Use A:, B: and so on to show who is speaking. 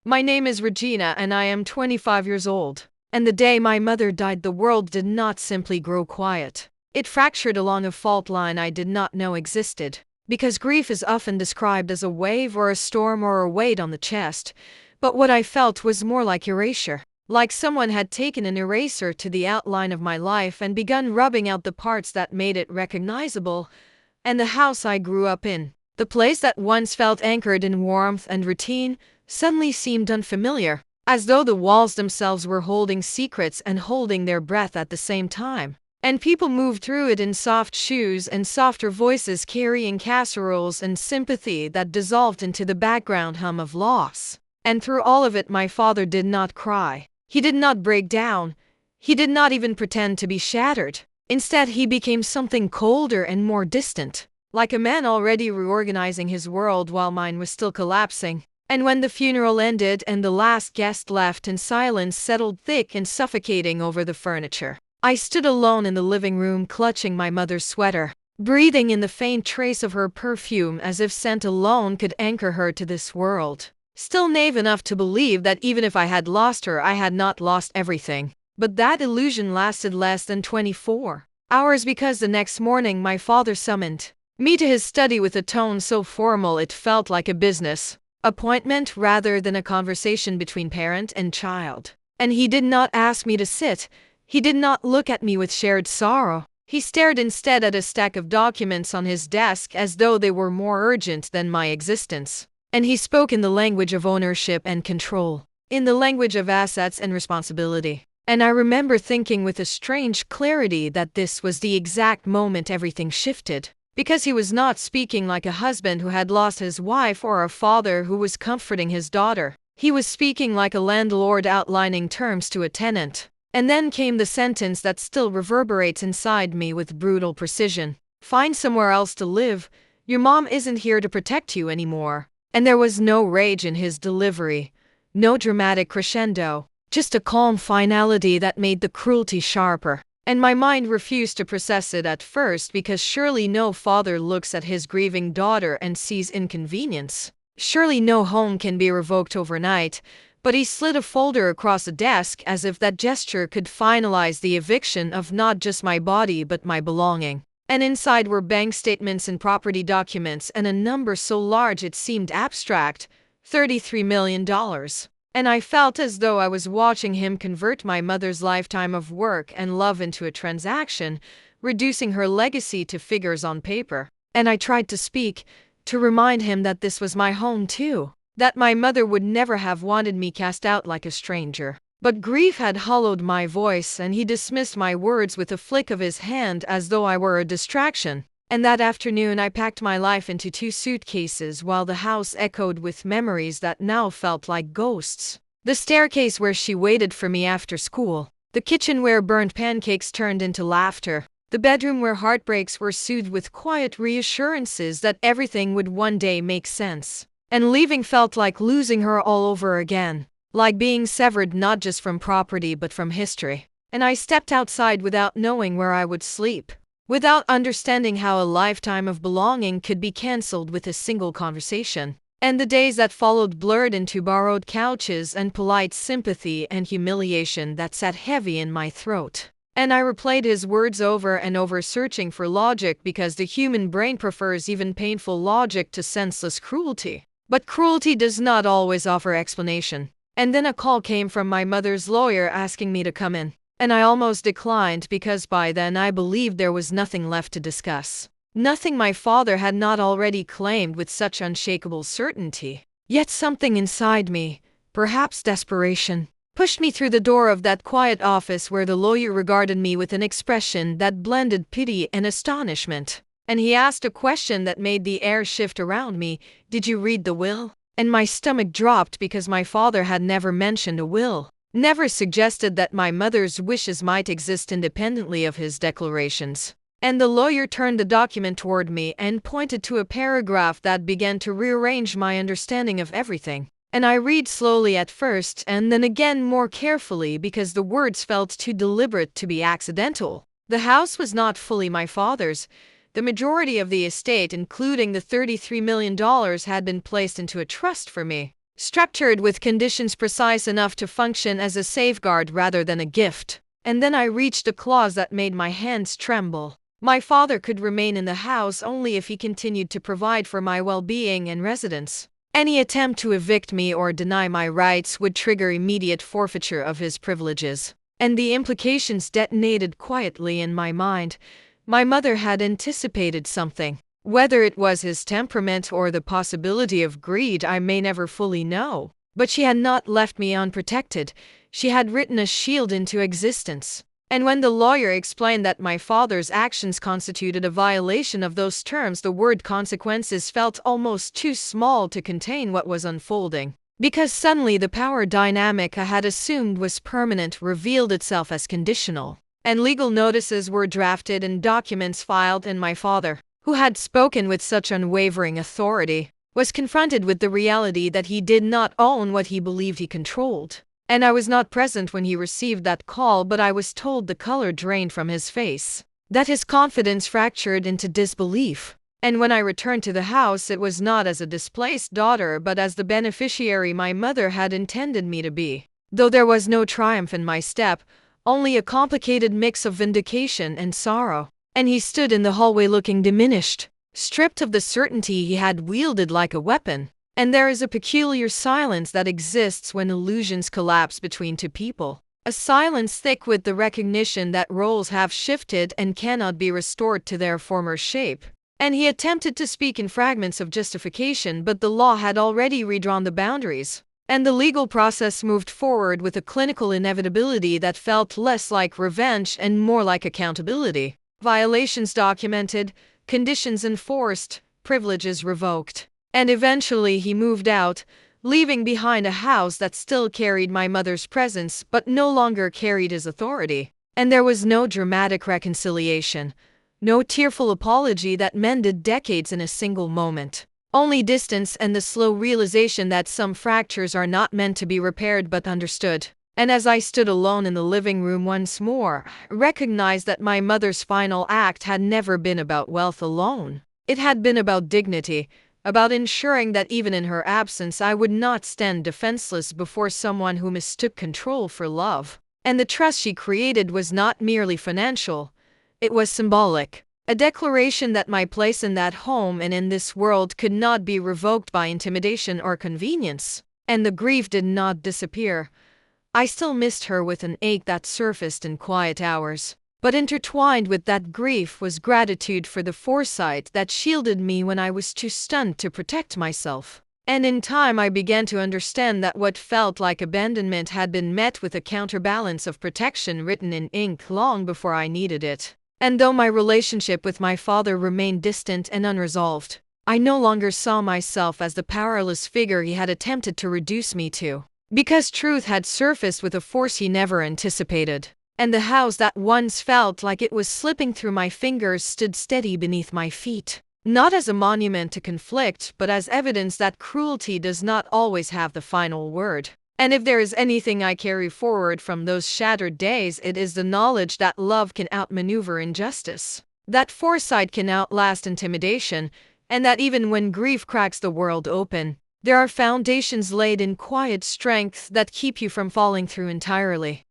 A: My name is Regina and I am 25 years old. And the day my mother died, the world did not simply grow quiet. It fractured along a fault line I did not know existed. Because grief is often described as a wave or a storm or a weight on the chest, but what I felt was more like erasure. Like someone had taken an eraser to the outline of my life and begun rubbing out the parts that made it recognizable. And the house I grew up in, the place that once felt anchored in warmth and routine, suddenly seemed unfamiliar, as though the walls themselves were holding secrets and holding their breath at the same time. And people moved through it in soft shoes and softer voices carrying casseroles and sympathy that dissolved into the background hum of loss. And through all of it, my father did not cry. He did not break down. He did not even pretend to be shattered. Instead, he became something colder and more distant, like a man already reorganizing his world while mine was still collapsing. And when the funeral ended and the last guest left and silence settled thick and suffocating over the furniture, I stood alone in the living room clutching my mother's sweater, breathing in the faint trace of her perfume as if scent alone could anchor her to this world. Still naive enough to believe that even if I had lost her, I had not lost everything. But that illusion lasted less than 24 hours, because the next morning my father summoned me to his study with a tone so formal it felt like a business appointment rather than a conversation between parent and child. And he did not ask me to sit. He did not look at me with shared sorrow. He stared instead at a stack of documents on his desk as though they were more urgent than my existence. And he spoke in the language of ownership and control, in the language of assets and responsibility. And I remember thinking with a strange clarity that this was the exact moment everything shifted. Because he was not speaking like a husband who had lost his wife or a father who was comforting his daughter. He was speaking like a landlord outlining terms to a tenant. And then came the sentence that still reverberates inside me with brutal precision. Find somewhere else to live. Your mom isn't here to protect you anymore. And there was no rage in his delivery, no dramatic crescendo, just a calm finality that made the cruelty sharper. And my mind refused to process it at first, because surely no father looks at his grieving daughter and sees inconvenience. Surely no home can be revoked overnight. But he slid a folder across the desk as if that gesture could finalize the eviction of not just my body but my belonging. And inside were bank statements and property documents and a number so large it seemed abstract, $33 million. And I felt as though I was watching him convert my mother's lifetime of work and love into a transaction, reducing her legacy to figures on paper. And I tried to speak, to remind him that this was my home too, that my mother would never have wanted me cast out like a stranger. But grief had hollowed my voice, and he dismissed my words with a flick of his hand as though I were a distraction. And that afternoon I packed my life into 2 suitcases while the house echoed with memories that now felt like ghosts. The staircase where she waited for me after school. The kitchen where burnt pancakes turned into laughter. The bedroom where heartbreaks were soothed with quiet reassurances that everything would one day make sense. And leaving felt like losing her all over again. Like being severed not just from property but from history. And I stepped outside without knowing where I would sleep. Without understanding how a lifetime of belonging could be cancelled with a single conversation. And the days that followed blurred into borrowed couches and polite sympathy and humiliation that sat heavy in my throat. And I replayed his words over and over, searching for logic, because the human brain prefers even painful logic to senseless cruelty. But cruelty does not always offer explanation. And then a call came from my mother's lawyer asking me to come in. And I almost declined, because by then I believed there was nothing left to discuss. Nothing my father had not already claimed with such unshakable certainty. Yet something inside me, perhaps desperation, pushed me through the door of that quiet office where the lawyer regarded me with an expression that blended pity and astonishment. And he asked a question that made the air shift around me. Did you read the will? And my stomach dropped, because my father had never mentioned a will. Never suggested that my mother's wishes might exist independently of his declarations. And the lawyer turned the document toward me and pointed to a paragraph that began to rearrange my understanding of everything. And I read slowly at first and then again more carefully, because the words felt too deliberate to be accidental. The house was not fully my father's. The majority of the estate, including the $33 million, had been placed into a trust for me. structured with conditions precise enough to function as a safeguard rather than a gift. And then I reached a clause that made my hands tremble. My father could remain in the house only if he continued to provide for my well-being and residence. Any attempt to evict me or deny my rights would trigger immediate forfeiture of his privileges. And the implications detonated quietly in my mind. My mother had anticipated something. Whether it was his temperament or the possibility of greed, I may never fully know. But she had not left me unprotected. She had written a shield into existence. And when the lawyer explained that my father's actions constituted a violation of those terms, the word consequences felt almost too small to contain what was unfolding. Because suddenly the power dynamic I had assumed was permanent revealed itself as conditional. And legal notices were drafted and documents filed, and my father, who had spoken with such unwavering authority, was confronted with the reality that he did not own what he believed he controlled. And I was not present when he received that call, but I was told the color drained from his face, that his confidence fractured into disbelief. And when I returned to the house, it was not as a displaced daughter, but as the beneficiary my mother had intended me to be. Though there was no triumph in my step, only a complicated mix of vindication and sorrow. And he stood in the hallway looking diminished, stripped of the certainty he had wielded like a weapon. And there is a peculiar silence that exists when illusions collapse between two people. A silence thick with the recognition that roles have shifted and cannot be restored to their former shape. And he attempted to speak in fragments of justification, but the law had already redrawn the boundaries. And the legal process moved forward with a clinical inevitability that felt less like revenge and more like accountability. Violations documented, conditions enforced, privileges revoked. And eventually he moved out, leaving behind a house that still carried my mother's presence but no longer carried his authority. And there was no dramatic reconciliation, no tearful apology that mended decades in a single moment. Only distance and the slow realization that some fractures are not meant to be repaired but understood. And as I stood alone in the living room once more, I recognized that my mother's final act had never been about wealth alone. It had been about dignity, about ensuring that even in her absence I would not stand defenseless before someone who mistook control for love. And the trust she created was not merely financial, it was symbolic. A declaration that my place in that home and in this world could not be revoked by intimidation or convenience. And the grief did not disappear. I still missed her with an ache that surfaced in quiet hours. But intertwined with that grief was gratitude for the foresight that shielded me when I was too stunned to protect myself. And in time I began to understand that what felt like abandonment had been met with a counterbalance of protection written in ink long before I needed it. And though my relationship with my father remained distant and unresolved, I no longer saw myself as the powerless figure he had attempted to reduce me to. Because truth had surfaced with a force he never anticipated. And the house that once felt like it was slipping through my fingers stood steady beneath my feet. Not as a monument to conflict, but as evidence that cruelty does not always have the final word. And if there is anything I carry forward from those shattered days, it is the knowledge that love can outmaneuver injustice, that foresight can outlast intimidation, and that even when grief cracks the world open, there are foundations laid in quiet strength that keep you from falling through entirely.